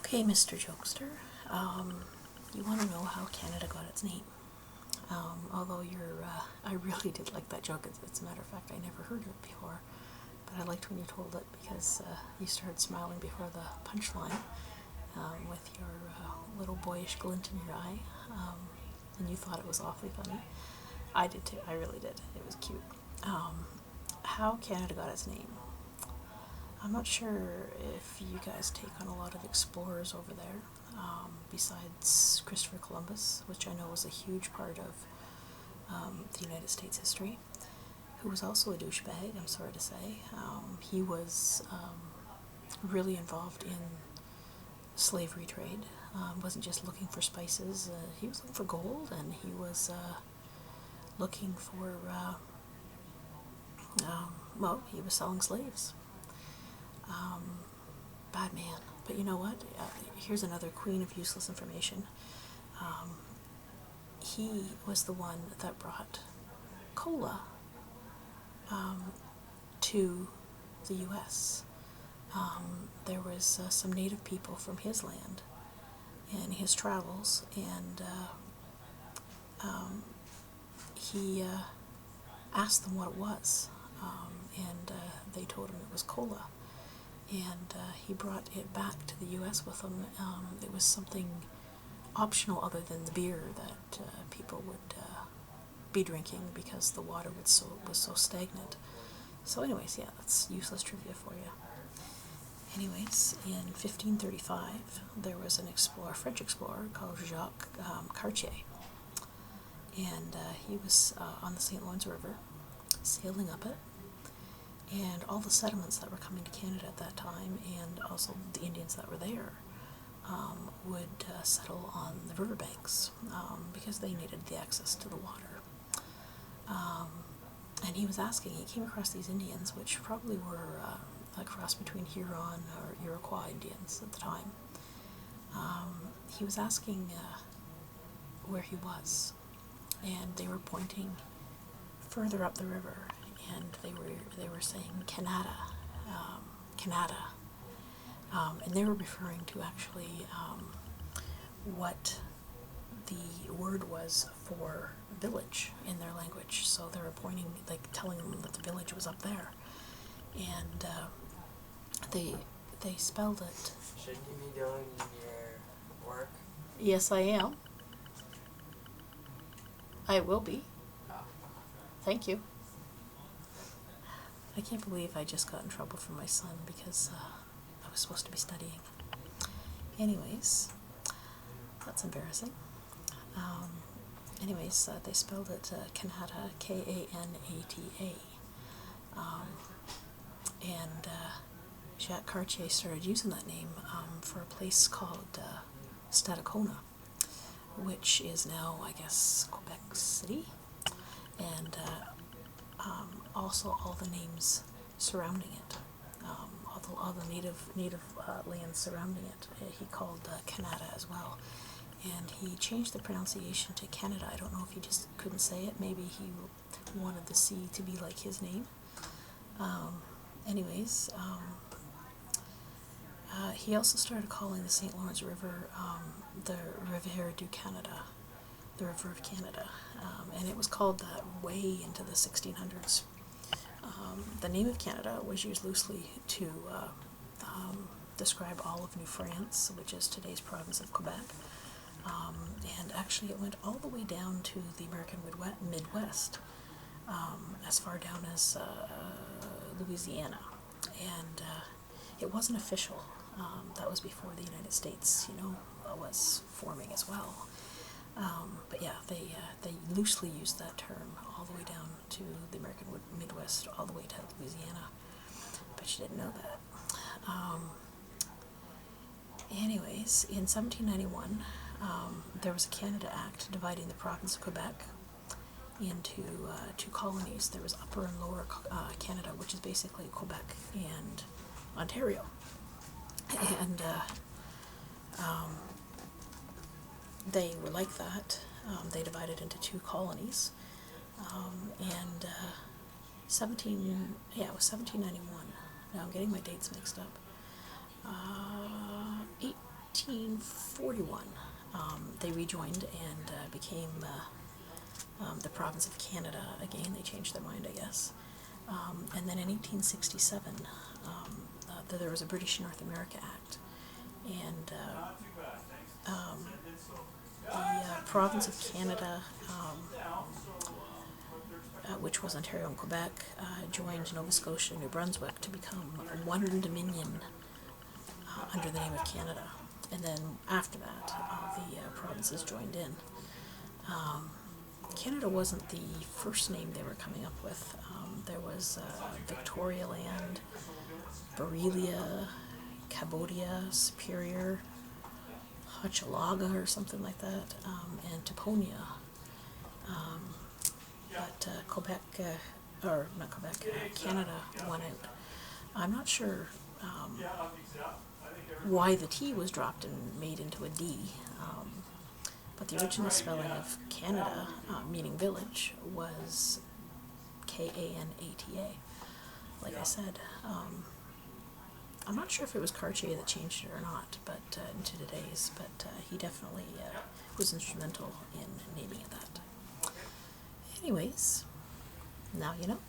Okay, Mr. Jokester, you want to know how Canada got its name? Although I really did like that joke. As a matter of fact, I never heard it before, but I liked when you told it because you started smiling before the punchline with your little boyish glint in your eye, and you thought it was awfully funny. I did too. I really did. It was cute. How Canada got its name? I'm not sure if you guys take on a lot of explorers over there, besides Christopher Columbus, which I know was a huge part of the United States history, who was also a douchebag, I'm sorry to say. He was really involved in slavery trade. Wasn't just looking for spices, he was looking for gold, and he was looking for, well, he was selling slaves. Bad man. But you know what? Here's another queen of useless information. He was the one that brought cola to the U.S. There was some native people from his land in his travels, and he asked them what it was, and they told him it was cola. And he brought it back to the U.S. with him. It was something optional other than the beer that people would be drinking because the water was so stagnant. So anyways, yeah, that's useless trivia for you. Anyways, in 1535, there was an explorer, French explorer called Jacques Cartier, and he was on the St. Lawrence River, sailing up it, and all the settlements that were coming to Canada at that time, and also the Indians that were there, would settle on the riverbanks because they needed the access to the water. And he was asking, he came across these Indians, which probably were a cross between Huron or Iroquois Indians at the time. He was asking where he was, and they were pointing further up the river, and they were saying Canada, Canada, and they were referring to actually what the word was for village in their language. So they were pointing, like telling them that the village was up there, and they spelled it. Shouldn't you be doing your work? Yes, I am. I will be. Thank you. I can't believe I just got in trouble from my son because I was supposed to be studying. Anyways, that's embarrassing. They spelled it Canada, K-A-N-A-T-A. And Jacques Cartier started using that name for a place called Stadacona, which is now, I guess, Quebec City, and also all the names surrounding it, all the native lands surrounding it, he called Canada as well. And he changed the pronunciation to Canada. I don't know if he just couldn't say it. Maybe he wanted the C to be like his name. He also started calling the St. Lawrence River the Rivière du Canada, the River of Canada, and it was called that way into the 1600s. The name of Canada was used loosely to describe all of New France, which is today's province of Quebec, and actually it went all the way down to the American Midwest, as far down as Louisiana, and it wasn't official. That was before the United States, was forming as well. But yeah, they loosely used that term all the way down to the American Midwest, all the way to Louisiana. But you didn't know that. Anyways, in 1791, there was a Canada Act dividing the province of Quebec into two colonies. There was Upper and Lower Canada, which is basically Quebec and Ontario. And they were like that. They divided into two colonies. And it was 1791. Now I'm getting my dates mixed up. 1841, they rejoined and became the province of Canada again. They changed their mind, I guess. And then in 1867, there was a British North America Act, and the province of Canada, which was Ontario and Quebec, joined Nova Scotia and New Brunswick to become one Dominion under the name of Canada. And then after that, the provinces joined in. Canada wasn't the first name they were coming up with. There was Victoria Land, Borrelia, Cambodia, Superior, Hochelaga or something like that, and Tuponia. But Quebec, or not Quebec, Canada won out. I'm not sure why the T was dropped and made into a D, but the original spelling of Canada, meaning village, was Kanata. Like I said, I'm not sure if it was Cartier that changed it or not, but into today's. But he definitely was instrumental in naming it that. Anyways, now you know.